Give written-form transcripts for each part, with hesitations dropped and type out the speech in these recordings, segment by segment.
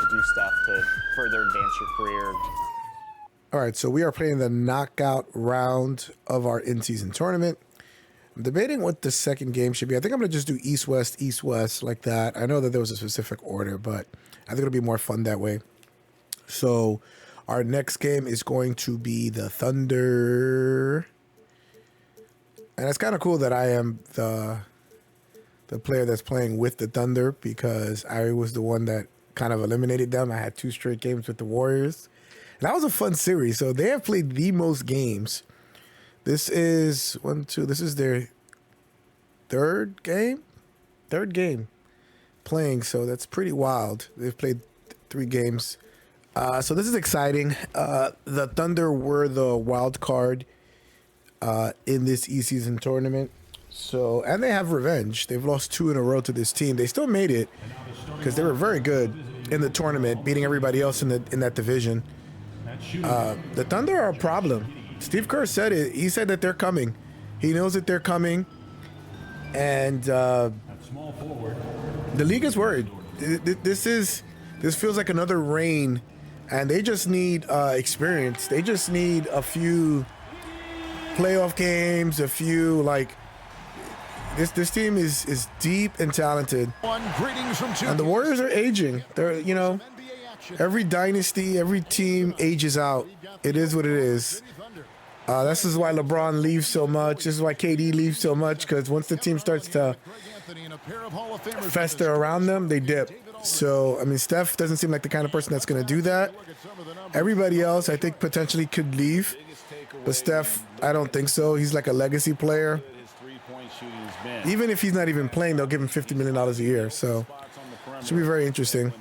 to do stuff to further advance your career. All right, so we are playing the knockout round of our in-season tournament. I'm debating what the second game should be. I think I'm going to just do East-West like that. I know that there was a specific order, but I think it'll be more fun that way. So our next game is going to be the Thunder. And it's kind of cool that I am the player that's playing with the Thunder because I was the one that kind of eliminated them. I had 2 straight games with the Warriors. And that was a fun series. So they have played the most games. This is this is their third game playing. So that's pretty wild. They've played 3 games. So this is exciting. The Thunder were the wild card in this E-season tournament. So, and they have revenge. They've lost 2 in a row to this team. They still made it because they were very good in the tournament, beating everybody else in that division. The Thunder are a problem. Steve Kerr said it. He said that they're coming. He knows that they're coming. And the league is worried. This feels like another reign, and they just need experience. They just need a few playoff games, a few this team is deep and talented. And the Warriors are aging. They're, every dynasty, every team ages out. It is what it is. This is why LeBron leaves so much. This is why KD leaves so much, because once the team starts to fester around them, they dip. So, I mean, Steph doesn't seem like the kind of person that's going to do that. Everybody else, I think, potentially could leave. But Steph, I don't think so. He's like a legacy player. Even if he's not even playing, they'll give him $50 million a year. So, it should be very interesting.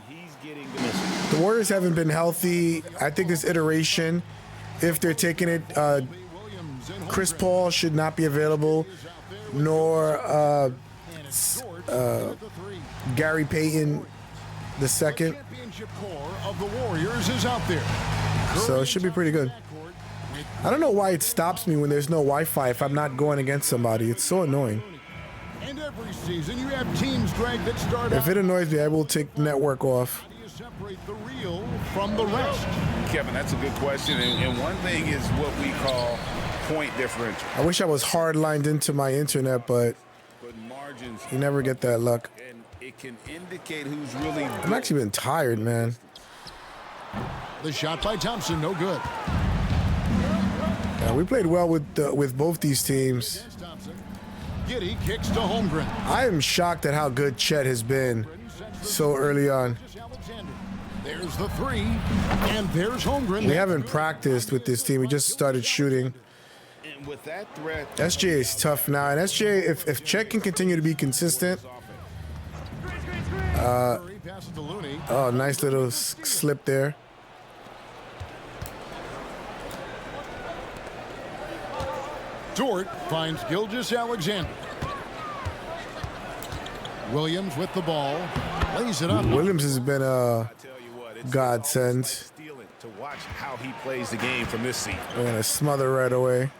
The Warriors haven't been healthy. I think this iteration, if they're taking it, Chris Paul should not be available, nor Gary Payton the second. So it should be pretty good. I don't know why it stops me when there's no Wi-Fi if I'm not going against somebody. It's so annoying. And every season you have teams, Greg, that start If it annoys me, I will take network off. Separate the real from the rest. Kevin, that's a good question. And one thing is what we call point differential. I wish I was hard lined into my internet, but you never get that luck. And it can indicate who's really. I've actually been tired, man. The shot by Thompson, no good. Yeah, we played well with both these teams. Giddy kicks to Holmgren. I am shocked at how good Chet has been so early on. There's the 3, and there's Holmgren. We haven't practiced with this team. We just started shooting. And with that threat, SJ is tough now, and SJ, if Chet can continue to be consistent. Oh, nice little slip there. Dort finds Gilgeous-Alexander. Williams with the ball. Lays it up. Williams has been a godsend. to watch how he plays the game from this seat. We're gonna smother right away.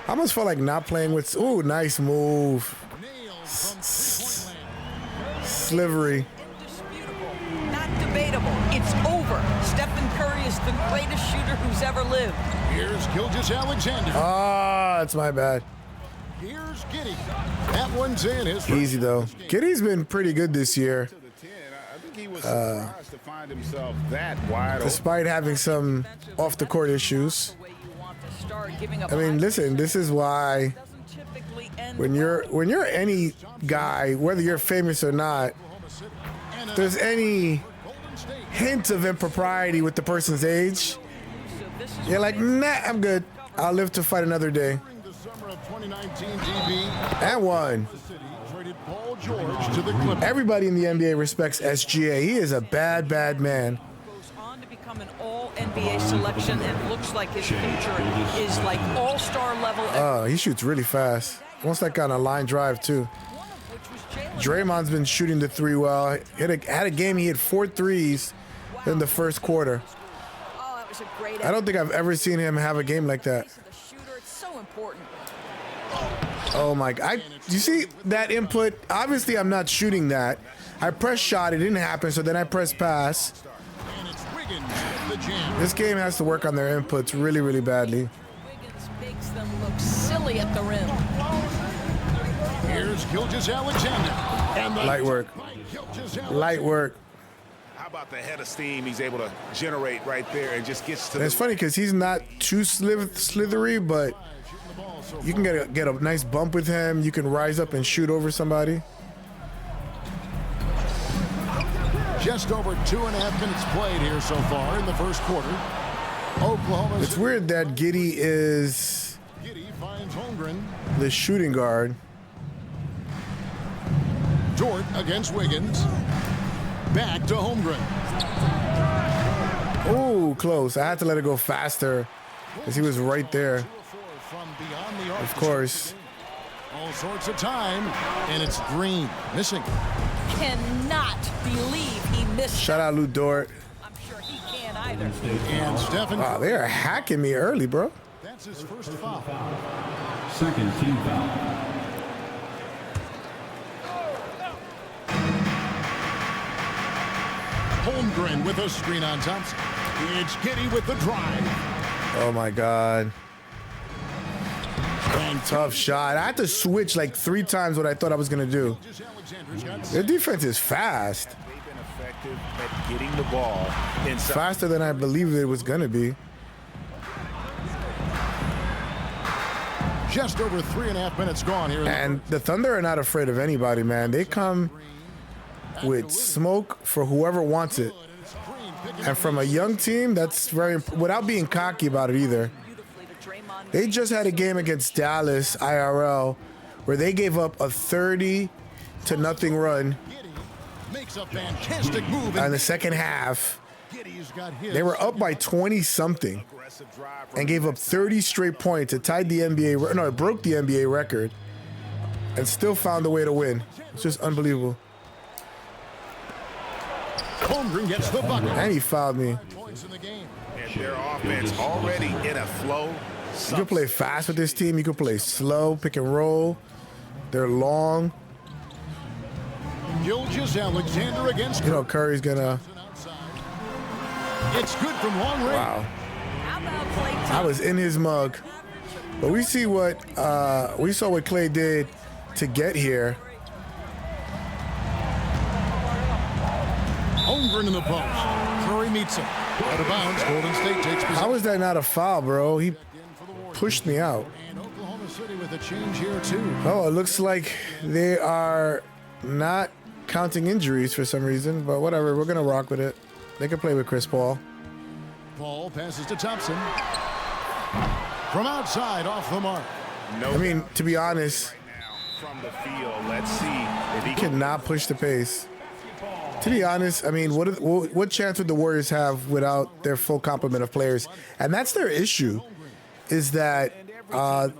I almost felt like not playing with. Ooh, nice move. Slivery. Indisputable, not debatable. It's over. Stephen Curry is the greatest shooter who's ever lived. Here's Gilgeous-Alexander. Ah, it's my bad. Here's Giddy. That one's in. Easy though. Giddy's been pretty good this year. I think he was surprised to find himself that wide despite having some off the court issues. I mean, listen, this is why when you're any guy, whether you're famous or not, if there's any hint of impropriety with the person's age, you're like, nah, I'm good. I'll live to fight another day. And one. Everybody in the NBA respects SGA. He is a bad, bad man. Goes on to become an all-NBA selection and looks like his future is like all-star level. Oh, he shoots really fast. Wants that kind of line drive too. Draymond's been shooting the 3 well. Had a game he hit 4 threes in the first quarter. Oh, that was a great. I don't think I've ever seen him have a game like that. The shooter, it's so important. Oh my God. You see that input? Obviously, I'm not shooting that. I pressed shot. It didn't happen. So then I pressed pass. And it's Wiggins with the jam. This game has to work on their inputs really, really badly. Wiggins makes them look silly at the rim. Here's Gilgeous-Alexander. And the Light work. Gilgeous-Alexander. Light work. How about the head of steam he's able to generate right there and just gets to And it's funny because he's not too slithery, but you can get a nice bump with him. You can rise up and shoot over somebody. Just over 2.5 minutes played here so far in the first quarter. Oklahoma. It's weird that Giddey is Giddey finds Holmgren. the shooting guard. Dort against Wiggins. Back to Holmgren. Oh, close. I had to let it go faster because he was right there. From beyond the arc. Of course. All sorts of time, and it's Green missing. Cannot believe he missed. Shout out Lou Dort. I'm sure he can't either. And Stephen. Wow, they are hacking me early, bro. That's his first foul. Second team foul. Holmgren with a screen on Thompson. It's Giddey with the drive. Oh my God. And Tough shot. I had to switch like 3 times what I thought I was going to do. Alexander's got Their defense is fast. They've been effective at getting the ball inside. Faster than I believed it was going to be. just over 3.5 minutes gone here. And the Thunder are not afraid of anybody, man. They come with smoke for whoever wants it. And from a young team, that's very, without being cocky about it either. They just had a game against Dallas IRL where they gave up a 30-0 run Makes a fantastic move in the second half. They were up by 20-something and gave up 30 straight points. It tied the NBA, no, it broke the NBA record and still found a way to win. It's just unbelievable. Holmgren gets the bucket. And he fouled me. Points in the game. And their offense already in a flow. You can play fast with this team. You can play slow, pick and roll. They're long. Gilgeous-Alexander against You know, Curry's gonna. It's good from long range. Wow. How about Klay I was in his mug. But we see what we saw what Klay did to get here. Holmgren in the post. Curry meets him. Out of bounds. Golden State takes possession. How is that not a foul, bro? He pushed me out. And Oklahoma City with a change here too. Oh, it looks like they are not counting injuries for some reason, but whatever. We're gonna rock with it. They can play with Chris Paul. Paul passes to Thompson. From outside, off the mark. No, I mean, to be honest, from the field. Let's see if he he cannot push the pace. To be honest, I mean, what chance would the Warriors have without their full complement of players? And that's their issue, is that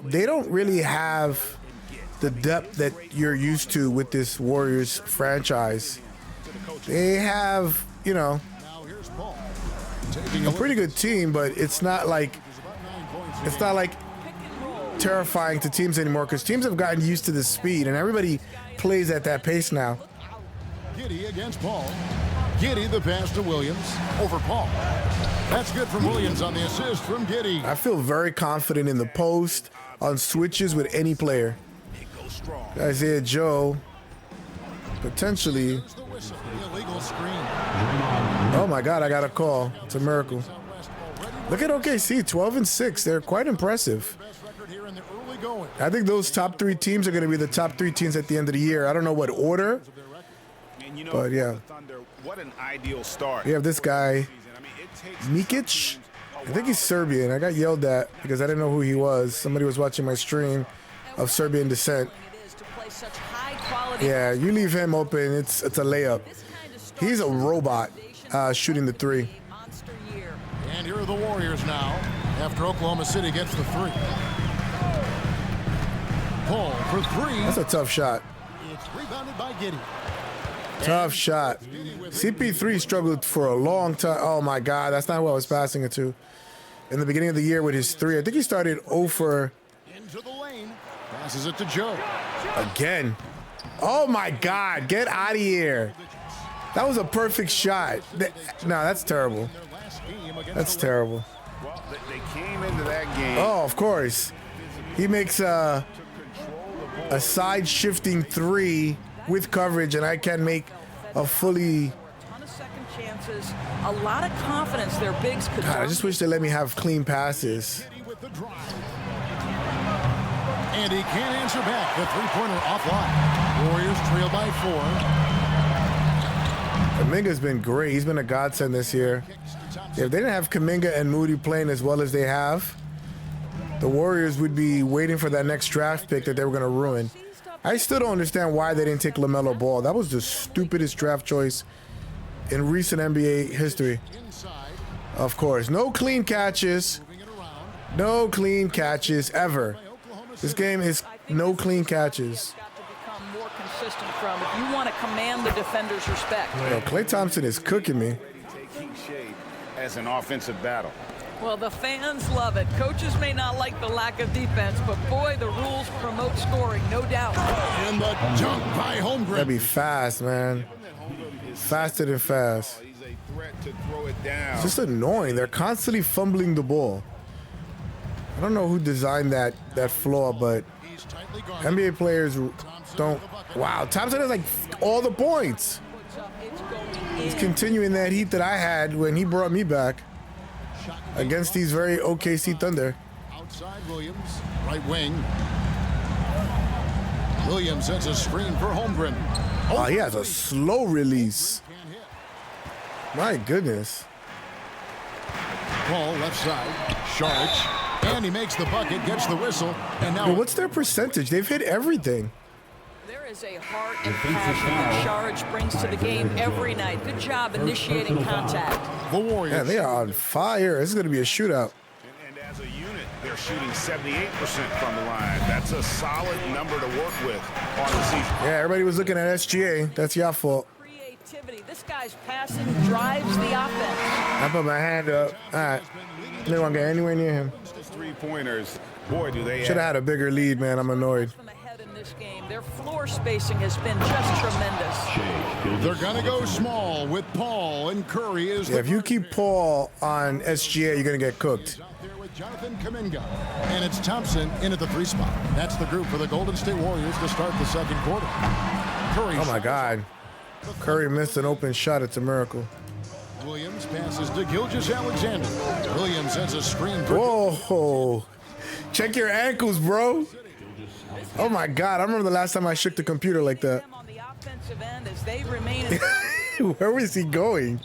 they don't really have the depth that you're used to with this Warriors franchise. They have, you know, Now here's Paul. a pretty good team, but it's not like terrifying to teams anymore because teams have gotten used to the speed and everybody plays at that pace now. Giddey against Paul. Giddey the pass to Williams. Over Paul. That's good from Williams on the assist from Giddey. I feel very confident in the post on switches with any player. Isaiah Joe, potentially. There's the whistle. The illegal screen. Oh my God, I got a call. It's a miracle. Look at OKC, 12-6. They're quite impressive. Best record here in the early going. I think those top 3 teams are going to be the top 3 teams at the end of the year. I don't know what order. And you know, But, yeah. the Thunder, what an ideal start. We have this guy, I mean, it takes Mikic. I think he's Serbian. I got yelled at because I didn't know who he was. Somebody was watching my stream of Serbian descent. It is to play such high quality. Yeah, you leave him open, it's a layup. This kind of starts He's a the robot foundation shooting the 3. a monster year. And here are the Warriors now after Oklahoma City gets the 3. Paul for 3. That's a tough shot. It's rebounded by Giddey. Tough shot. CP3 struggled for a long time. Oh my God, that's not who I was passing it to. In the beginning of the year with his 3, I think he started 0 for Into the lane. Passes it to Joe. Again. Oh my God, get out of here. That was a perfect shot. No, that's terrible. That's terrible. Well, they came into that game. Oh, of course. He makes a side shifting three with coverage, and I can make a fully. Ton of second chances, a lot of confidence their bigs could. God, I just wish they let me have clean passes. With the drive. And he can't answer back. The three-pointer offline. Warriors trail by 4. Kuminga's been great. He's been a godsend this year. If they didn't have Kuminga and Moody playing as well as they have, the Warriors would be waiting for that next draft pick that they were going to ruin. I still don't understand why they didn't take LaMelo Ball. That was the stupidest draft choice in recent NBA history. Of course, no clean catches. No clean catches ever. This game is no clean catches. Got to become more consistent from if you want to command the defender's respect. Yo, Klay Thompson is cooking me. Taking shape as an offensive battle. Well, the fans love it. Coaches may not like the lack of defense, but boy, the rules promote scoring, no doubt. And the dunk by Holmgren. That'd be fast, man. Faster than fast. He's a threat to throw it down. It's just annoying. They're constantly fumbling the ball. I don't know who designed that flaw, but NBA players don't. Wow, Thompson has like all the points. He's continuing that heat that I had when he brought me back against these very OKC Thunder. Outside Williams, right wing. Williams sets a screen for Holmgren. Oh, he has a slow release. My goodness. Ball left side. Sharich. And he makes the bucket, gets the whistle, and now. Yo, what's their percentage? They've hit everything. There is a heart and passion that Sharich brings to the game every night. Good job initiating contact. The Warriors. Yeah, they are on fire. This is going to be a shootout. And as a unit, they're shooting 78% from the line. That's a solid number to work with on the season. Yeah, everybody was looking at SGA. That's your fault. Creativity. This guy's passing drives the offense. I put my hand up. All right. They won't get anywhere near him. Three-pointers, boy, do they Should have had a bigger lead, man. I'm annoyed. From ahead in this game. Their floor spacing has been just tremendous. They're going to go small with Paul, and Curry is. Yeah, if you keep Paul on SGA, you're going to get cooked. Out there with Jonathan Kuminga. And it's Thompson in at the 3 spot. That's the group for the Golden State Warriors to start the second quarter. Curry. Oh, my God. Curry missed an open shot. It's a miracle. Williams passes to Gilgeous-Alexander. Williams sends a screen for. Whoa. Check your ankles, bro. Oh, my God. I remember the last time I shook the computer like that. On the offensive end as they remain in Where was he going?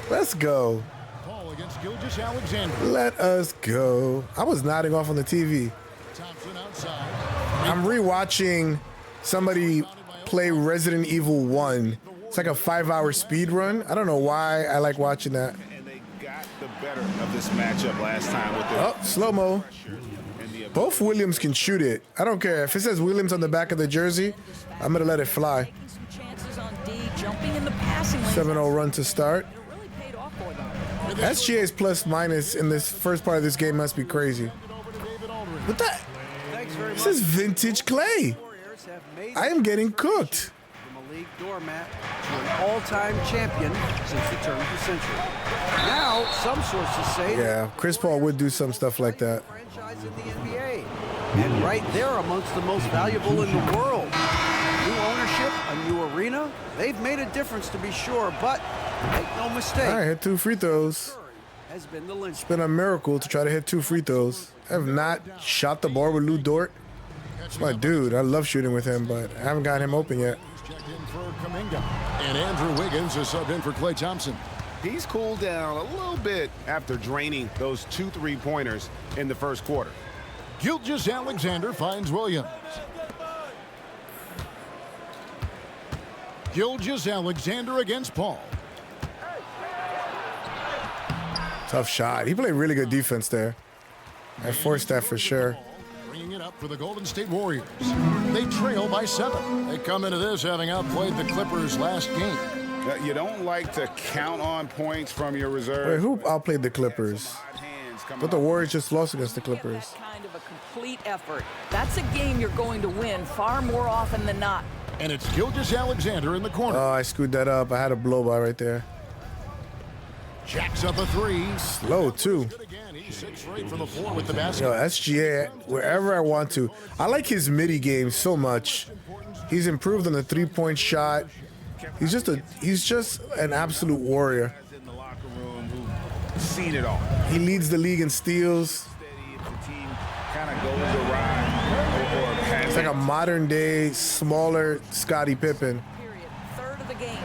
Let's go. Paul against Gilgeous-Alexander. Let us go. I was nodding off on the TV. Thompson outside. I'm rewatching somebody play Resident Evil 1. It's like a 5-hour speed run. I don't know why I like watching that. And they got the better of this matchup last time with their Oh, slow-mo. Both Williams can shoot it. I don't care. If it says Williams on the back of the jersey, I'm going to let it fly. taking some chances on D, jumping in the passing lane. 7-0 run to start. It really paid off for them. SGA's plus minus in this first part of this game must be crazy. What the? This is vintage Klay. I am getting cooked. From a league doormat to an all-time champion since the turn of the century. Now, some sources say Yeah, Chris Paul would do some stuff like that. franchise in the NBA. And right there amongst the most valuable in the world. New ownership, a new arena. They've made a difference to be sure, but make no mistake. All right, hit 2 free throws. Has been the linchpin. It's been a miracle to try to hit 2 free throws. I have not shot the ball with Lou Dort. It's my dude. I love shooting with him, but I haven't got him open yet. Checked in for Kuminga. And Andrew Wiggins is subbed in for Klay Thompson. He's cooled down a little bit after draining those 2 3-pointers in the first quarter. Gilgeous-Alexander finds Williams. Gilgeous-Alexander against Paul. Tough shot. He played really good defense there. I forced that for sure. Bringing it up for the Golden State Warriors. They trail by 7. They come into this having outplayed the Clippers last game. You don't like to count on points from your Wait, reserve. who outplayed the Clippers? But the Warriors just lost against the Clippers. That kind of a complete effort. That's a game you're going to win far more often than not. And it's Gilgeous-Alexander in the corner. Oh, I screwed that up. I had a blow by right there. Jacks up a three. Slow, too. Good again. He's 6 for 8 from the floor with the basket. Yo, SGA, wherever I want to. I like his midi game so much. He's improved on the three-point shot. He's just an absolute warrior. In the locker room who've seen it all. He leads the league in steals. Steady if the team kind of goes awry or It's like a modern day, smaller Scottie Pippen. Period. Third of the game.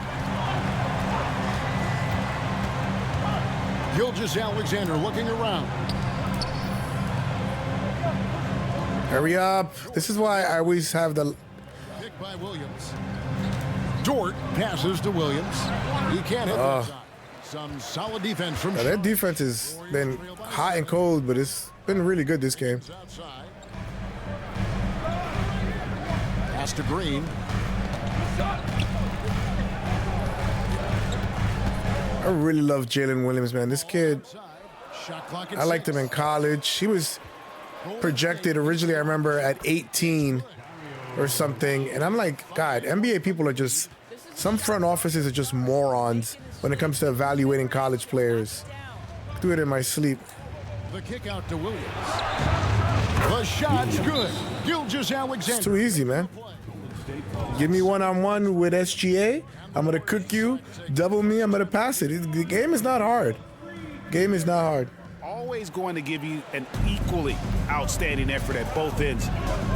Gilgeous-Alexander looking around. Hurry up. This is why I always have the... Pick by Williams. Dort passes to Williams. He can't hit the shot. Some solid defense from Their Shai. defense has been hot and cold, but it's been really good this game. Outside. Pass to Green. I really love Jalen Williams, man. This kid, Shot clock at I liked him 6. in college. He was projected originally, I remember, at 18 or something. And I'm like, God, NBA people are just, some front offices are just morons when it comes to evaluating college players. Do it in my sleep. The kick out to Williams. The shot's good. It's Gilgeous-Alexander. too easy, man. Give me one-on-one with SGA. I'm going to cook you. Double me. I'm going to pass it. The game is not hard. Game is not hard. always going to give you an equally outstanding effort at both ends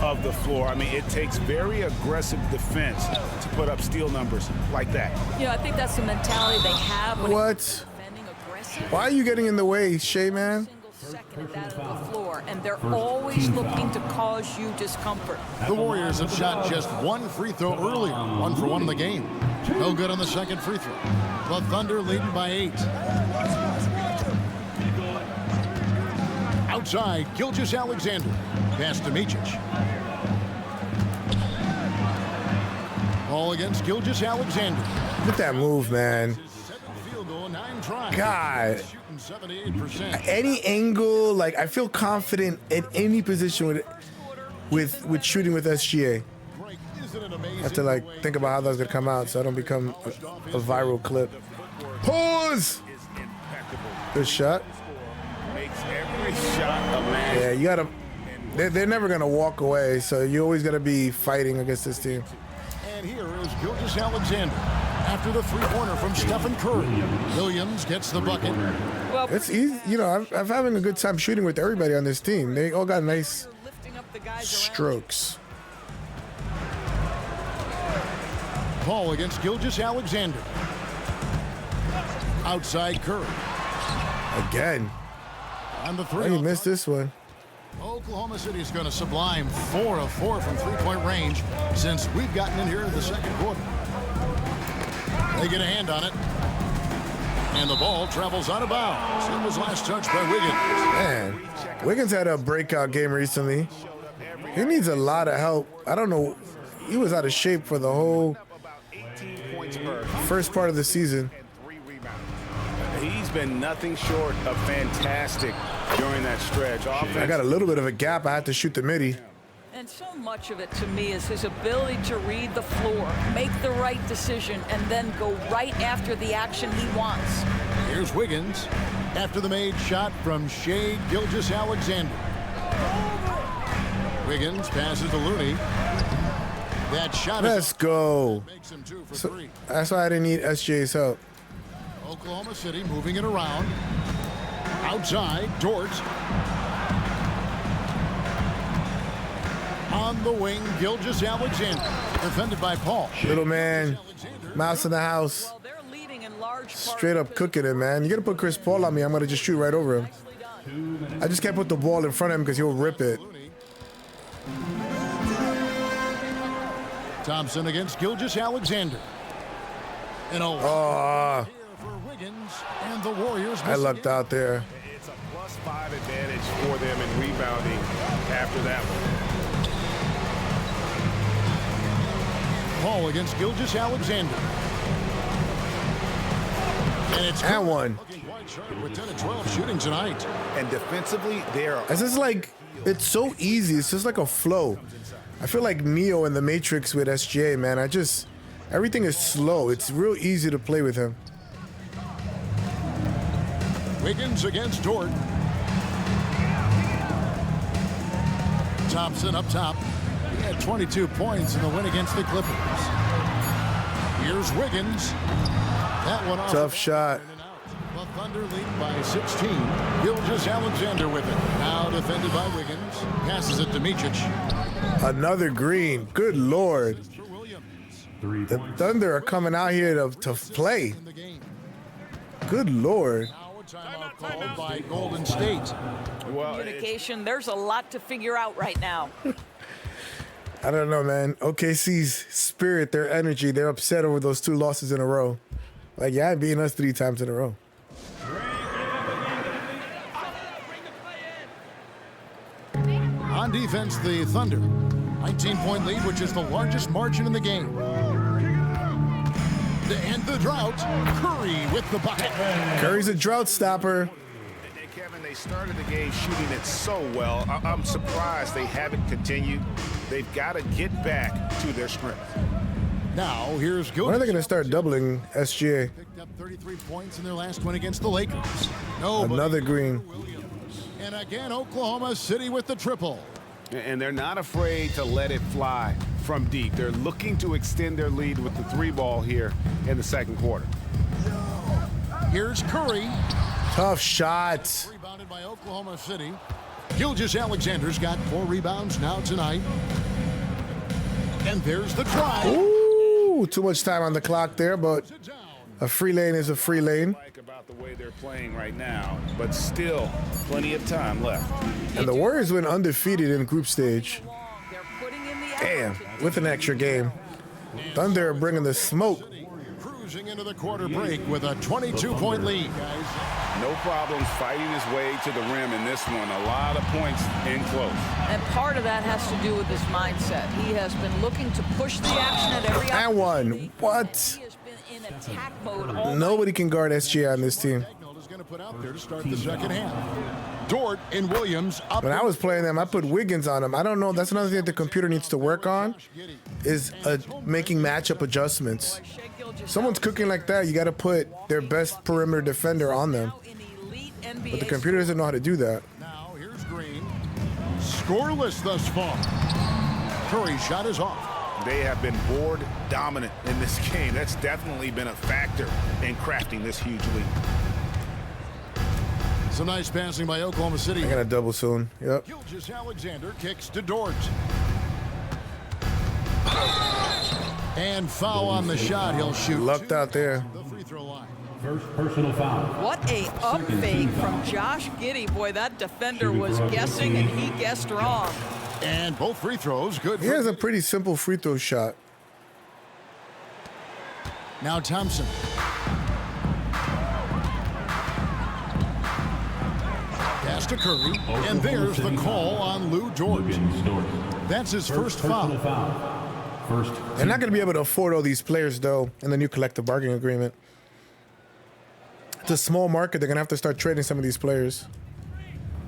of the floor. I mean, it takes very aggressive defense to put up steal numbers like that. You know, I think that's the mentality they have when What? it's defending aggressive. Why are you getting in the way, Shai, man? Second of that of the floor, and they're always looking to cause you discomfort. The Warriors have shot just one free throw earlier, 1 for 1 in the game. No good on the second free throw. The Thunder leading by 8. Outside, Gilgeous-Alexander. Pass to Micic. Ball against Gilgeous-Alexander. Look at that move, man. Second field goal, 9 tries. God. Shooting 78%. Any angle, like I feel confident in any position with shooting with SGA. Great. Isn't it amazing I have to like the way think about how that's gonna come out so I don't become a viral clip. Pause. Is impeccable. Good shot. Makes every shot a man. Yeah, you gotta. They're never gonna walk away, so you always gotta be fighting against this team. And here is Gilgeous-Alexander. After the three-pointer from Stephen Curry. Williams gets the bucket. Well, It's easy, you know. I'm having a good time shooting with everybody on this team. They all got nice lifting up the guys around. strokes. Ball against Gilgeous-Alexander. Outside Curry. Again. On the Oh, three. you missed this one. Oklahoma City is going to sublime 4 of 4 from three-point range since we've gotten in here in the second quarter. They get a hand on it. And the ball travels out of bounds. It was last touched by Wiggins. Man, Wiggins had a breakout game recently. He needs a lot of help. I don't know. He was out of shape for the whole About 18 points per first part of the season. and 3 rebounds. He's been nothing short of fantastic during that stretch. I got a little bit of a gap. I had to shoot the midi. And so much of it to me is his ability to read the floor, make the right decision, and then go right after the action he wants. Here's Wiggins after the made shot from Shai Gilgeous-Alexander. Wiggins passes to Looney. That shot Let's go. makes him 2 for So, 3. that's why I didn't need SJ's help. Oklahoma City moving it around. Outside, Dort. On the wing, Gilgeous-Alexander. Defended by Paul. Little man, mouse in the house. Well, they're leading in large part Straight up cooking it, man. You gotta put Chris Paul on me. I'm gonna just shoot right over him. I just can't put the ball in front of him because he'll rip it. Thompson against Gilgeous-Alexander. And Oh, here for Wiggins and the Warriors. I lucked out there. It's a +5 advantage for them in rebounding after that one. Paul against Gilgeous-Alexander. And it's And one. looking quite sharp with 10 and 12 shooting tonight. And defensively, they are This is like It's so easy. It's just like a flow. I feel like Neo in the Matrix with SGA, man. Everything is slow. It's real easy to play with him. Wiggins against Dort. Thompson up top. He had 22 points in the win against the Clippers. Here's Wiggins. That one off. Tough shot. The Thunder lead by 16. Gilgeous-Alexander with it. Now defended by Wiggins. Passes it to Micic. Another green. Good Lord. The Thunder are coming out here to play. Good Lord. Timeout called by Golden State. Well, Communication, there's a lot to figure out right now. I don't know, man. OKC's spirit, their energy, they're upset over those 2 losses in a row. Like, yeah, beating us 3 times in a row. On defense, the Thunder. 19-point lead, which is the largest margin in the game. To end the drought, Curry with the bucket. Curry's a drought stopper. And Kevin, they started the game shooting it so well. I'm surprised they haven't continued. They've got to get back to their strength. Now, here's Gilgeous. When are they going to start doubling SGA? Picked up 33 points in their last win against the Lakers. Another green. And again, Oklahoma City with the triple. And they're not afraid to let it fly from deep. They're looking to extend their lead with the 3-ball here in the second quarter. Here's Curry. Tough shots. Rebounded by Oklahoma City. Gilgeous-Alexander's got 4 rebounds now tonight. And there's the try. Ooh, too much time on the clock there, but a free lane is a free lane. Like about the way they're playing right now, but still plenty of time left. And the Warriors went undefeated in group stage. They're putting in the Damn, effort. with an extra game. Thunder are bringing the smoke. Cruising into the quarter break with a 22-point lead, guys. No problems fighting his way to the rim in this one. A lot of points in close. And part of that has to do with his mindset. He has been looking to push the action at every And one. opportunity. What? He has been in attack mode all Nobody can guard SGA on this team. Is going to put out there to start the second half. Dort and Williams up. When I was playing them, I put Wiggins on them. I don't know. That's another thing that the computer needs to work on is making matchup adjustments. Someone's cooking like that, you got to put their best perimeter defender on them. But the computer doesn't know how to do that. Now here's Green. Scoreless thus far. Curry's shot is off. They have been board dominant in this game. That's definitely been a factor in crafting this huge lead. Some nice passing by Oklahoma City. I got a double soon. Yep. Gilgeous-Alexander kicks to Dort. And foul on the shot. He'll shoot. Lucked out there. The free throw line. First personal foul. What a up fake from Josh Giddey. Boy, that defender was guessing and he guessed wrong. And both free throws good. He has a pretty simple free throw shot. Now Thompson. Pass to Curry. And there's the call on Lou Dort. That's his first foul. They're not going to be able to afford all these players, though, in the new collective bargaining agreement. It's a small market. They're going to have to start trading some of these players.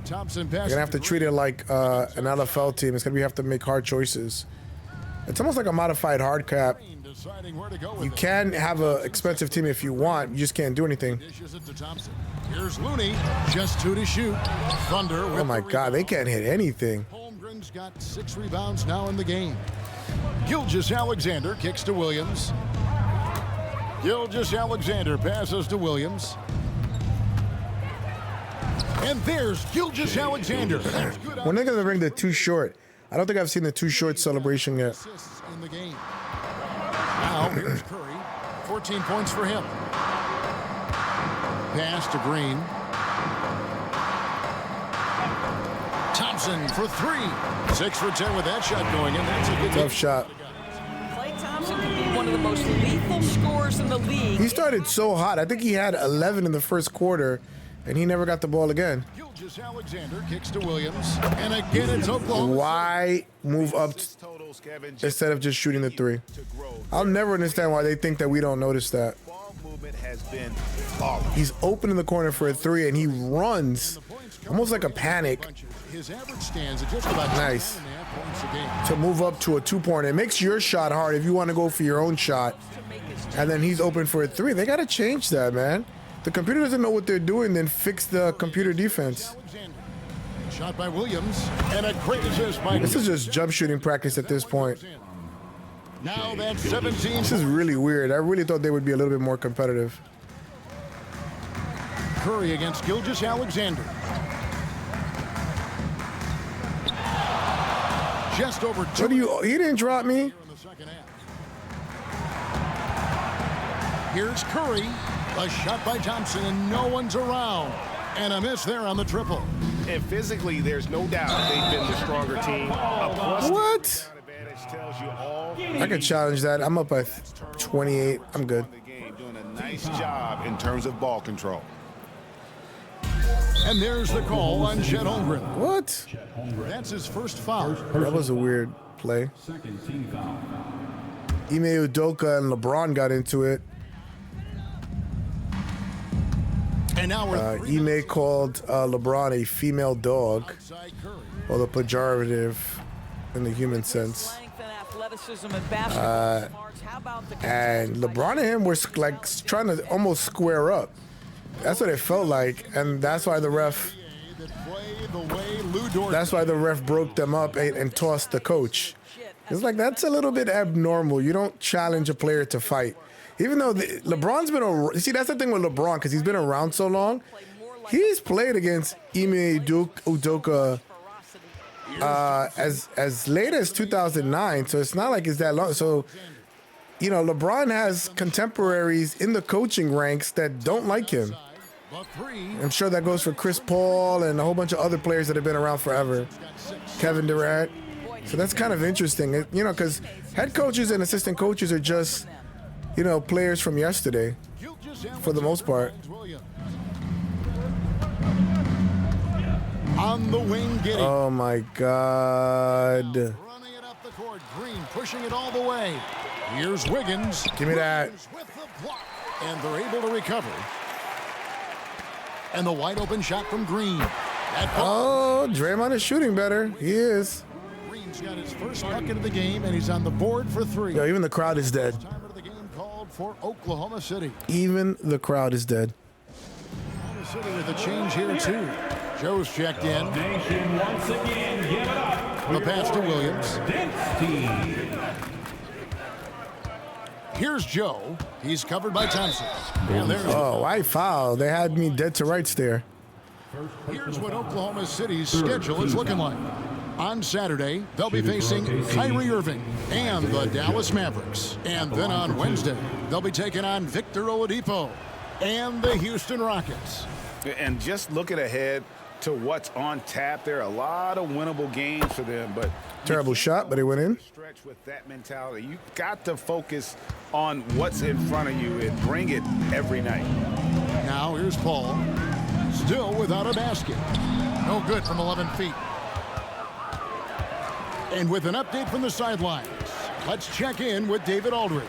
Thompson They're going to have to treat it like an LFL team. It's going to be have to make hard choices. It's almost like a modified hard cap. You can have an expensive team if you want. You just can't do anything. Here's Looney, just 2 to shoot. Thunder. Oh my God, they can't hit anything. Holmgren's got 6 rebounds now in the game. Gilgeous-Alexander kicks to Williams. Gilgeous-Alexander passes to Williams. And there's Gilgeous-Alexander. When are they going to bring the too short? I don't think I've seen the too short celebration yet. In the game. Now here's Curry. 14 points for him. Pass to Green. Thompson for 3. 6 for 10 with that shot going in. That's a good Tough shot. Klay Thompson could be one of the most lethal scorers in the league. He started so hot. I think he had 11 in the first quarter, and he never got the ball again. Gilgeous-Alexander kicks to Williams. And again, it's Oklahoma. Why move up instead of just shooting the 3? I'll never understand why they think that we don't notice that. He's open in the corner for a 3, and he runs almost like a panic. His average stands at just about Nice. 9.5 points a game. To move up to a 2-pointer. It makes your shot hard if you want to go for your own shot. And then he's open for a 3. They got to change that, man. The computer doesn't know what they're doing, then fix the computer defense. Shot by Williams, and a great assist by. This is just jump shooting practice at this point. Now that's 17. This is really weird. I really thought they would be a little bit more competitive. Curry against Gilgeous-Alexander. Just over 2. What do you? He didn't drop me. In the second half. Here's Curry. A shot by Thompson, and no one's around. And a miss there on the triple. And physically, there's no doubt they've been the stronger team. A plus What? advantage tells you all. I can challenge that. I'm up by 28. I'm good. The game, doing a nice job in terms of ball control. And there's the call on Chet Holmgren. What? That's his first foul. That was a weird play. Second team foul. Ime Udoka and LeBron got into it. And now we're Ime called LeBron a female dog, outside Curry. or the pejorative in the human sense. Length and athleticism and basketball smarts. How about the And LeBron and him were like trying to almost square up. That's what it felt like, and that's why the ref. That play the way Lou Dort. That's why the ref broke them up and tossed the coach. It's like that's a little bit abnormal. You don't challenge a player to fight. Even though LeBron's been around, see, that's the thing with LeBron, because he's been around so long. He's played against Ime Udoka as late as 2009, so it's not like it's that long. So, you know, LeBron has contemporaries in the coaching ranks that don't like him. The three. I'm sure that goes for Chris Paul and a whole bunch of other players that have been around forever. Kevin Durant. So that's kind of interesting, you know, because head coaches and assistant coaches are just, you know, players from yesterday, for the most part. On the wing, Giddey. Oh my God. Running it up the court. Green pushing it all the way. Here's Wiggins. Give me that. Wiggins with the block. And they're able to recover. And the wide open shot from Green. Oh, Draymond is shooting better. He is. Green's got his first bucket of the game, and he's on the board for 3. Yo, even the crowd is dead. Time of the game called for Oklahoma City. Even the crowd is dead. Oklahoma City with a change here, too. Joe's checked in. Nation once again, give it up. The pass to Williams. Dance team. Here's Joe. He's covered by Thompson. And there's Oh, why foul? They had me dead to rights there. Here's what Oklahoma City's schedule is looking like. On Saturday, they'll be facing Kyrie Irving and the Dallas Mavericks. And then on Wednesday, they'll be taking on Victor Oladipo and the Houston Rockets. And just looking ahead to what's on tap, there are a lot of winnable games for them, but Terrible shot, but it went in. stretch with that mentality. You got to focus on what's in front of you and bring it every night. Now here's Paul, still without a basket. No good from 11 feet. And with an update from the sidelines, let's check in with David Aldridge.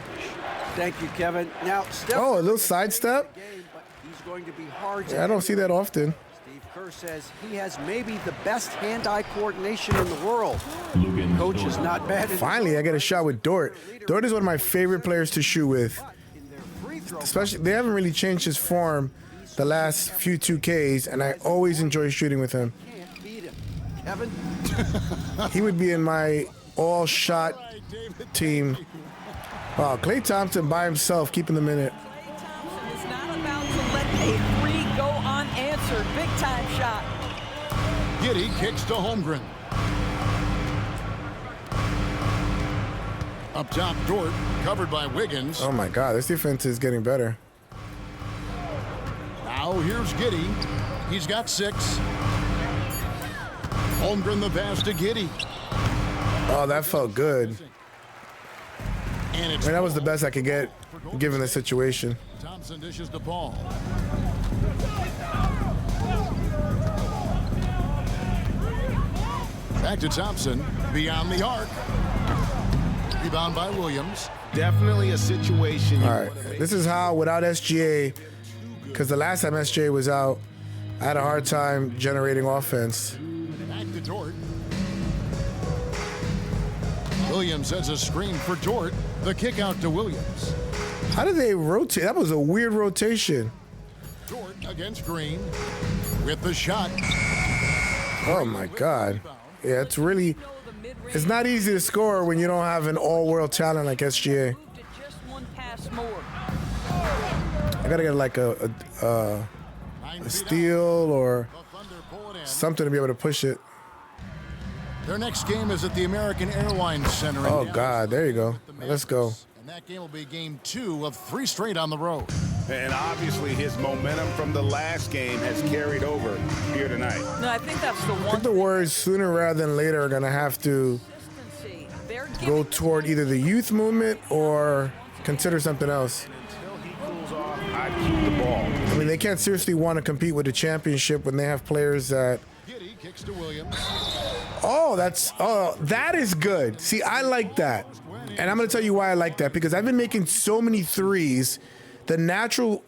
Thank you, Kevin. Now, Steph Oh, a little sidestep. but he's going to be hard to Yeah, I don't see that often. Steve Kerr says he has maybe the best hand-eye coordination in the world. Coach is not bad. Finally, I get a shot with Dort. Dort is one of my favorite players to shoot with. In their free throw, Especially, they haven't really changed his form the last few 2Ks, and I always enjoy shooting with him. can't beat him. Kevin, He would be in my all-shot team. Wow, Klay Thompson by himself, keeping the minute. Klay Thompson is not about to let a 3 go unanswered. Big time shot. Giddey kicks to Holmgren. Up top, Dort, covered by Wiggins. Oh my God, this defense is getting better. Now here's Giddey. He's got 6. Holmgren the pass to Giddey. Oh, that felt good. And it's I mean, that was the best I could get, given the situation. Thompson dishes to Paul. Back to Thompson, beyond the arc. Rebound by Williams. Definitely a situation. All right, this is how, without SGA, because the last time SGA was out, I had a hard time generating offense. Back to Dort. Williams has a screen for Dort. The kick out to Williams. How did they rotate? That was a weird rotation. Dort against Green with the shot. Oh my God. Yeah, it's really, it's not easy to score when you don't have an all-world talent like SGA. Just one pass more. I gotta get like a steal or something to be able to push it. Their next game is at the American Airlines Center. in Oh Dallas God, there you go. with the Let's go. Mavericks. And that game will be game 2 of 3 straight on the road. And obviously his momentum from the last game has carried over here tonight. No, I think that's the I one. think the Warriors sooner rather than later are gonna have to Consistency. They're go giving toward either the youth movement or consider something else. Until he cools off, I keep the ball. I mean, they can't seriously want to compete with the championship when they have players that. Giddy kicks to Williams. Oh, that is good. See, I like that. And I'm going to tell you why I like that. Because I've been making so many threes. The natural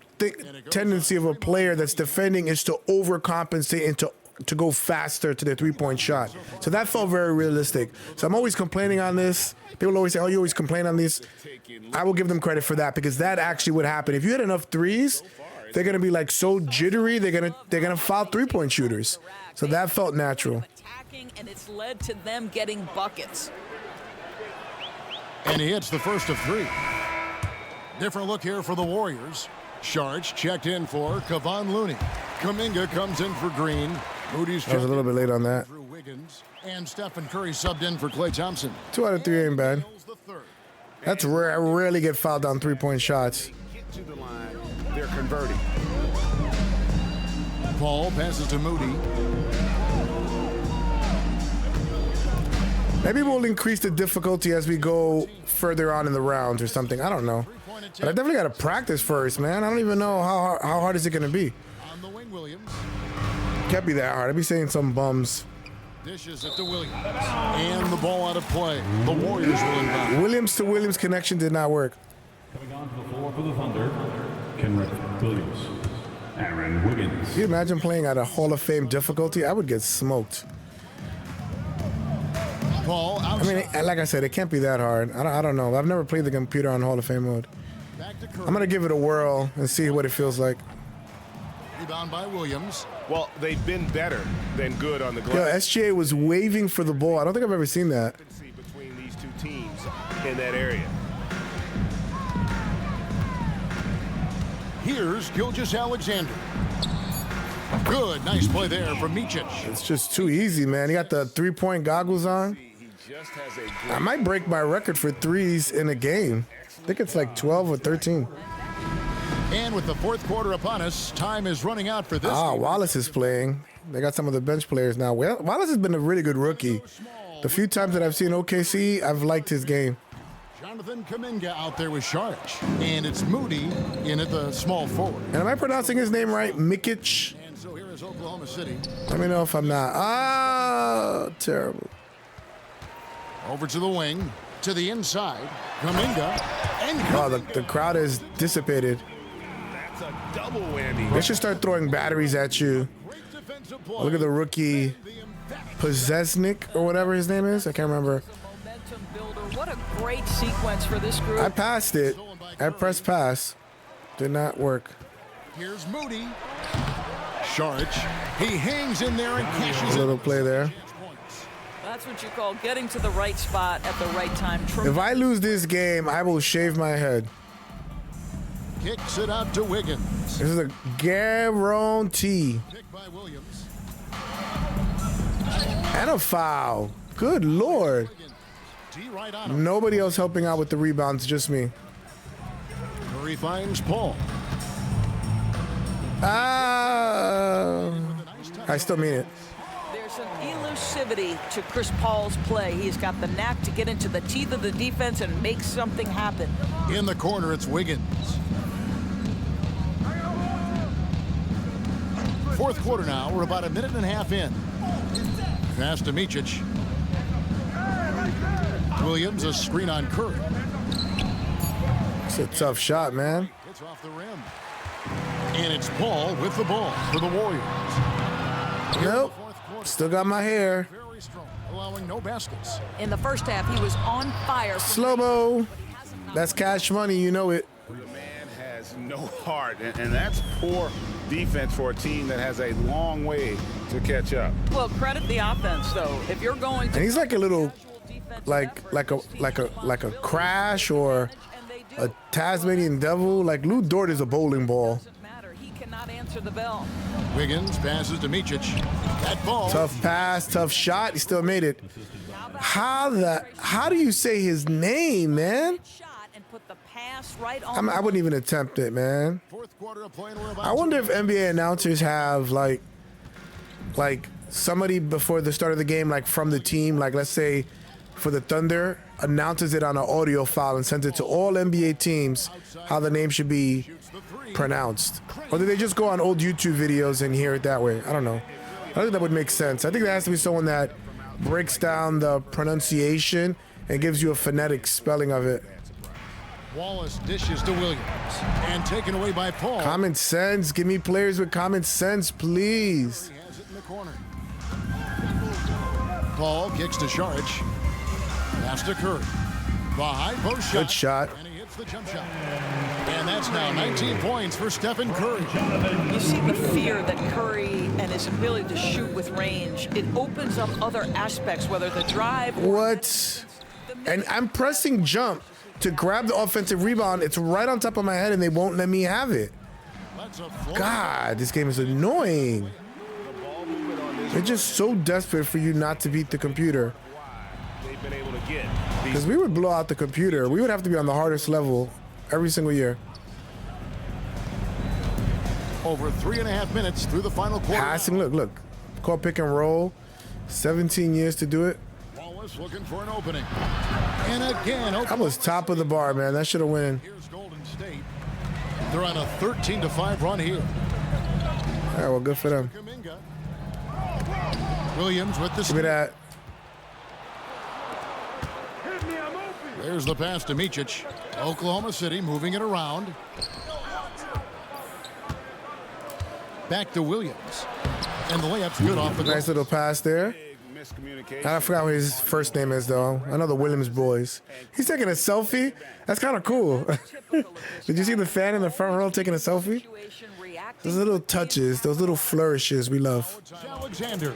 tendency of a player that's defending is to overcompensate and to go faster to their three-point shot. So that felt very realistic. So I'm always complaining on this. People always say, oh, you always complain on this. I will give them credit for that because that actually would happen. If you had enough threes, they're going to be like so jittery, they're going to foul three-point shooters. So that felt natural. attacking, and it's led to them getting buckets. And he hits the first of 3. Different look here for the Warriors. Sharch checked in for Kevon Looney. Kuminga comes in for Green. Moody's I was a little bit late on that. Drew Wiggins. And Stephen Curry subbed in for Klay Thompson. 2 out of 3 ain't bad. The third. That's rare. I rarely get fouled on three-point shots. Get to the line, they're converting. Paul passes to Moody. Maybe we'll increase the difficulty as we go further on in the rounds or something. I don't know. But I definitely got to practice first, man. I don't even know how hard is it going to be. On the wing, Williams. Can't be that hard. I'd be saying some bums. Dishes it to Williams. And the ball out of play. The Warriors will inbound. Williams to Williams connection did not work. Coming on to the floor for the Thunder, Kenrick Williams. Aaron Wiggins. Can you imagine playing at a Hall of Fame difficulty? I would get smoked. Paul I outside. mean, like I said, it can't be that hard. I don't know. I've never played the computer on Hall of Fame mode. Back to Curry. I'm going to give it a whirl and see what it feels like. Rebound by Williams. Well, they've been better than good on the Yo, glass. SGA was waving for the ball. I don't think I've ever seen that. Between these two teams in that area. Here's Gilgeous Alexander. Good, nice play there from Micic. It's just too easy, man. He got the three-point goggles on. He just has a I might break my record for threes in a game. I think it's like 12 or 13. And with the fourth quarter upon us, time is running out for this. Wallace is playing. They got some of the bench players now. Wallace has been a really good rookie. The few times that I've seen OKC, I've liked his game. Jonathan Kuminga out there with Sharch. And it's Moody in at the small forward. And am I pronouncing his name right? Mikic? And so here is Oklahoma City. Let me know if I'm not. Terrible. Over to the wing, to the inside. Kuminga. And Oh, the crowd is dissipated. That's a double whammy. They should start throwing batteries at you. great defensive play. Look at the rookie Pozesnik or whatever his name is. I can't remember. Momentum builder. What a great sequence for this group. I passed it. I pressed pass. Did not work. Here's Moody. Sharch. He hangs in there and cashes A it. little play there. That's what you call getting to the right spot at the right time. If I lose this game, I will shave my head. Kicks it out to Wiggins. This is a guarantee. Picked by Williams. And a foul. Good Lord. T right on him. Nobody else helping out with the rebounds, just me. Curry finds Paul. I still mean it. There's an elusivity to Chris Paul's play. He's got the knack to get into the teeth of the defense and make something happen. In the corner, it's Wiggins. Fourth quarter now. We're about a minute and a half in. Pass to Micic. Williams, a screen on Curry. It's a tough shot, man. It's off the rim. And it's Paul with the ball for the Warriors. Nope. Still got my hair. Very very strong, allowing no baskets. In the first half, he was on fire. Slow-mo. That's cash money, you know it. The man has no heart, and that's poor defense for a team that has a long way to catch up. Well, credit the offense, though. If you're going to And he's like a little, like a Crash or a Tasmanian Devil. Like Lou Dort is a bowling ball. doesn't matter. He cannot answer the bell. Wiggins passes to Micic. That ball. Tough pass, tough shot. He still made it. How do you say his name, man? Shot and put the pass right on. I wouldn't even attempt it, man. Fourth quarter of play, and we're about I wonder if NBA announcers have like somebody before the start of the game, like from the team, like let's say for the Thunder, announces it on an audio file and sends it to all NBA teams how the name should be pronounced. Or do they just go on old YouTube videos and hear it that way? I don't know. I think that would make sense. I think there has to be someone that breaks down the pronunciation and gives you a phonetic spelling of it. Wallace dishes to Williams and taken away by Paul. Common sense. Give me players with common sense, please. He has it in the corner. Paul kicks to Sharic. Pass to Curry. The high post shot. Good shot. And he hits the jump shot. And that's now 19 points for Stephen Curry. You see the fear that Curry and his ability to shoot with range. It opens up other aspects, whether the drive or What? And I'm pressing jump to grab the offensive rebound. It's right on top of my head, and they won't let me have it. That's a floor. God, this game is annoying. They're just so desperate for you not to beat the computer. They've been able to get Because we would blow out the computer. We would have to be on the hardest level every single year. Over 3.5 minutes through the final quarter. Passing, look. Call pick and roll. 17 years to do it. Wallace looking for an opening. And again, I was top of the bar, man. That should have won. Here's Golden State. They're on a 13-5 run here. All right, well, good for them. Kuminga. Williams with the Give me that. There's the pass to Micic. Oklahoma City moving it around. Back to Williams. And the layup's good off the Nice glass. little pass there. miscommunication. I forgot what his first name is, though. I know the Williams boys. He's taking a selfie. That's kind of cool. Did you see the fan in the front row taking a selfie? Those little touches, those little flourishes we love. Alexander.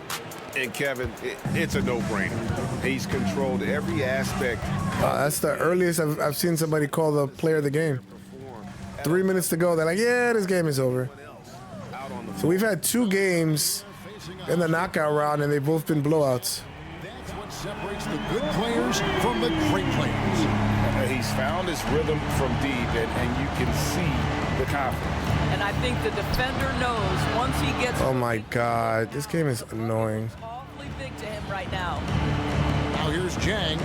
And Kevin, it's a no-brainer. He's controlled every aspect. That's the earliest I've seen somebody call the player of the game. 3 minutes to go. They're like, yeah, this game is over. So we've had 2 games in the knockout round, and they've both been blowouts. That's what separates the good players from the great players. He's found his rhythm from deep, and you can see the confidence. And I think the defender knows once he gets. Oh my God, this game is annoying. It's awfully big to him right now. Now here's Jang.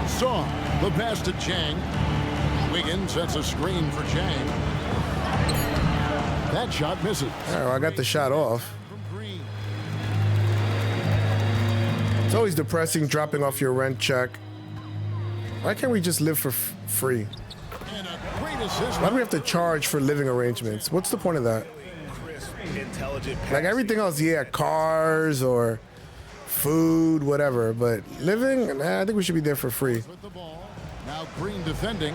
Saw the pass to Jang. Wiggins sets a screen for Jang. That shot misses. All right, well, I got the shot off. From Green. It's always depressing dropping off your rent check. Why can't we just live for free? And a great assist. Why do we have to charge for living arrangements? What's the point of that? Intelligent Like everything else, yeah, cars or food, whatever. But living, nah, I think we should be there for free. With the ball. Now Green defending.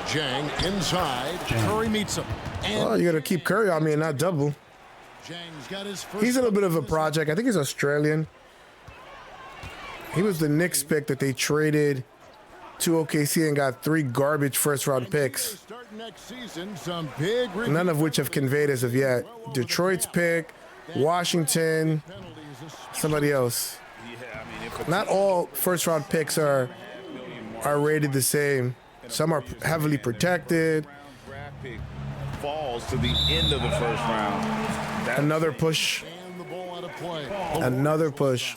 Jang inside. Curry meets him. And Oh, you got to keep Curry on me and not double. Jang's got his first. He's a little bit of a project. I think he's Australian. He was the Knicks pick that they traded to OKC and got 3 garbage first-round picks, Start next season, some big none of which have conveyed as of yet. Detroit's pick, Washington, somebody else. Not all first-round picks are rated the same. Some are heavily protected. draft pick falls to the end of the first round. That's Another push. And the ball out of play. Another push.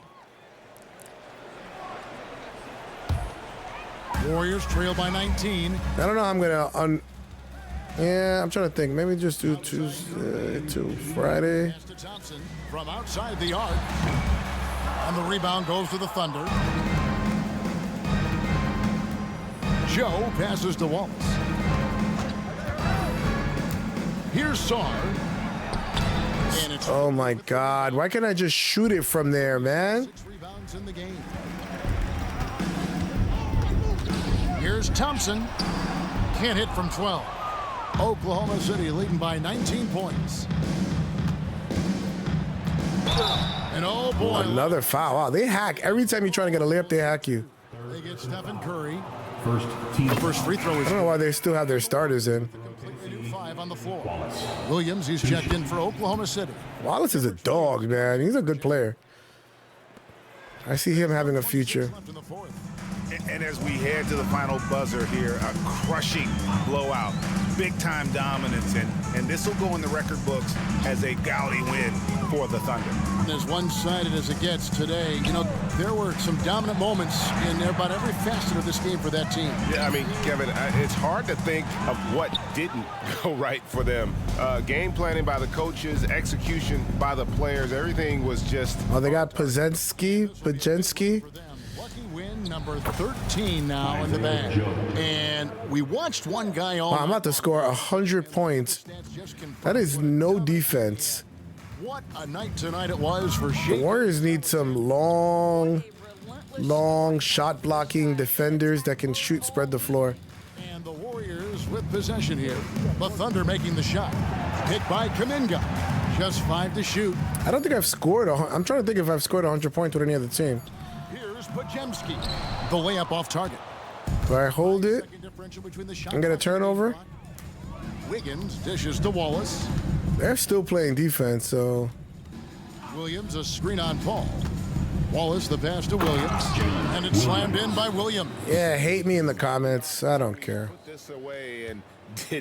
Warriors trail by 19. I don't know how I'm going to yeah, I'm trying to think. Maybe just do Tuesday to Friday. Pass to Thompson from outside the arc. And the rebound goes to the Thunder. Joe passes to Wallace. Here's Sarr. And it's Oh my God. Why can't I just shoot it from there, man? 6 rebounds in the game. Here's Thompson. Can't hit from 12. Oklahoma City leading by 19 points. And oh boy. Another foul. Wow, they hack. Every time you're trying to get a layup, they hack you. They get Stephen Curry. First team. First free throw is I don't know why they still have their starters in. completely new 5 on the floor. Williams, he's checked in for Oklahoma City. Wallace is a dog, man. He's a good player. I see him having a future. Left in the fourth. And as we head to the final buzzer here, a crushing blowout, big-time dominance, and this will go in the record books as a gaudy win for the Thunder. As one-sided as it gets today, you know, there were some dominant moments in about every facet of this game for that team. Yeah, I mean, Kevin, it's hard to think of what didn't go right for them. Game planning by the coaches, execution by the players, everything was just... Oh, they got Pajensky. For them, lucky win number 13 now in the bag. And we watched one guy all Wow, I'm about to score 100 points. That is no defense. What a night tonight it was for The Shai. Warriors need some long shot blocking defenders that can shoot, spread the floor. And the Warriors with possession here. The Thunder making the shot. Hit by Kuminga. Just 5 to shoot. I don't think I've scored. I'm trying to think if I've scored 100 points with any other team. Here's Pajemski. The layup off target. Do I hold it Second differential between the shot and get a clock turnover? Wiggins dishes to Wallace. They're still playing defense, so Williams a screen on Paul. Wallace the pass to Williams. And it's slammed in by Williams. yeah, hate me in the comments. I don't care. Put this away and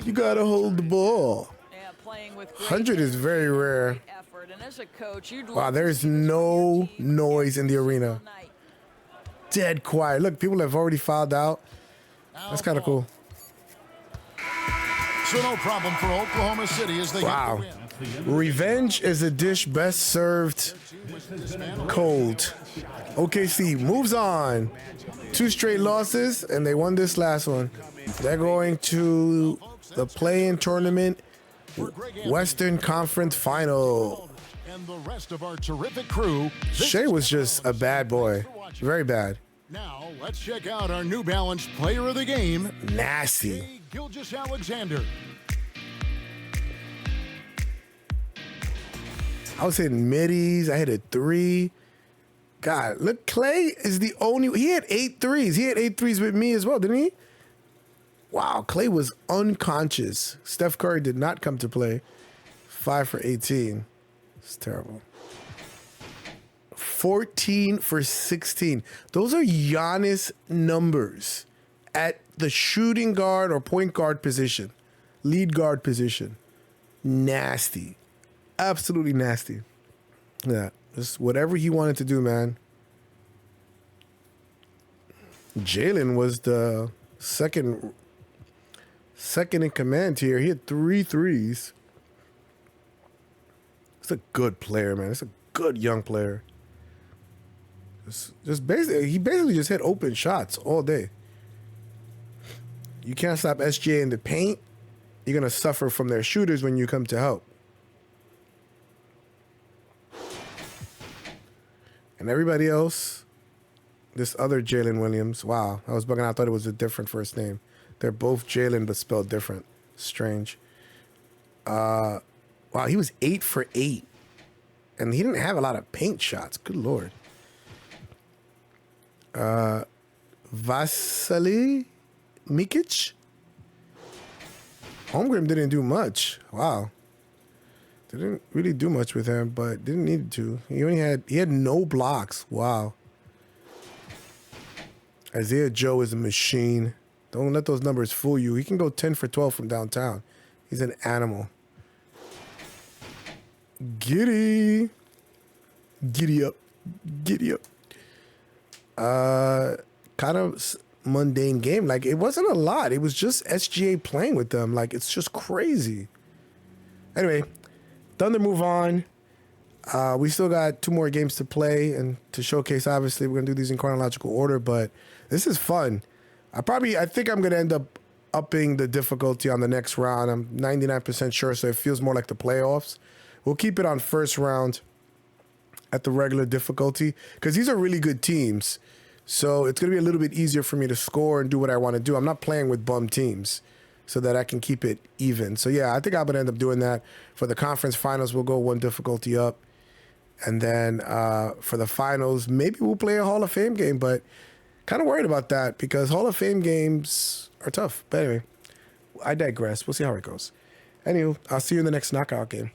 You gotta hold the ball. Yeah, playing with great 100 is very rare. effort. And as a coach, you'd Wow, love there's to see this no from your team noise in the every arena. single night. Dead quiet. Look, people have already filed out. That's kind of cool. So no problem for Oklahoma City as they Wow. get the win. Revenge is a dish best served cold. OKC moves on. 2 straight losses, and they won this last one. They're going to the play-in tournament Western Conference Final. And the rest of our terrific crew. Shai was just a bad boy. Very bad. Now let's check out our New Balance player of the game, Nasty. Shai Gilgeous-Alexander. I was hitting middies. I hit a 3. God, look, Klay is the only. He had 8 threes. He had 8 threes with me as well, didn't he? Wow, Klay was unconscious. Steph Curry did not come to play. 5 for 18. It's terrible. 14 for 16. Those are Giannis numbers at the shooting guard or point guard position, lead guard position. Nasty. Absolutely nasty. Yeah, just whatever he wanted to do, man. Jalen was the second in command here. He had 3 threes. He's a good player, man. It's a good young player. Just basically, he basically just hit open shots all day. You can't stop SGA in the paint. You're gonna suffer from their shooters when you come to help. And everybody else, this other Jalen Williams. Wow, I was bugging out. I thought it was a different first name. They're both Jalen, but spelled different. Strange. Wow, he was 8 for 8. And he didn't have a lot of paint shots. Good Lord. Vasily Mikic? Holmgren didn't do much. Wow. Didn't really do much with him, but didn't need to. He had no blocks. Wow. Isaiah Joe is a machine. Don't let those numbers fool you. He can go 10 for 12 from downtown. He's an animal. Giddy. Giddy up. Giddy up. Kind of mundane game. Like, it wasn't a lot. It was just SGA playing with them. Like, it's just crazy. Anyway, Thunder move on. We still got 2 more games to play and to showcase. Obviously, we're going to do these in chronological order, but this is fun. I think I'm going to end up upping the difficulty on the next round. I'm 99% sure, so it feels more like the playoffs. we'll keep it on first round at the regular difficulty because these are really good teams. So it's going to be a little bit easier for me to score and do what I want to do. I'm not playing with bum teams so that I can keep it even. So, yeah, I think I'm going to end up doing that. For the conference finals, we'll go one difficulty up. And then for the finals, maybe we'll play a Hall of Fame game, but kind of worried about that because Hall of Fame games are tough. But anyway, I digress. We'll see how it goes. Anywho, I'll see you in the next knockout game.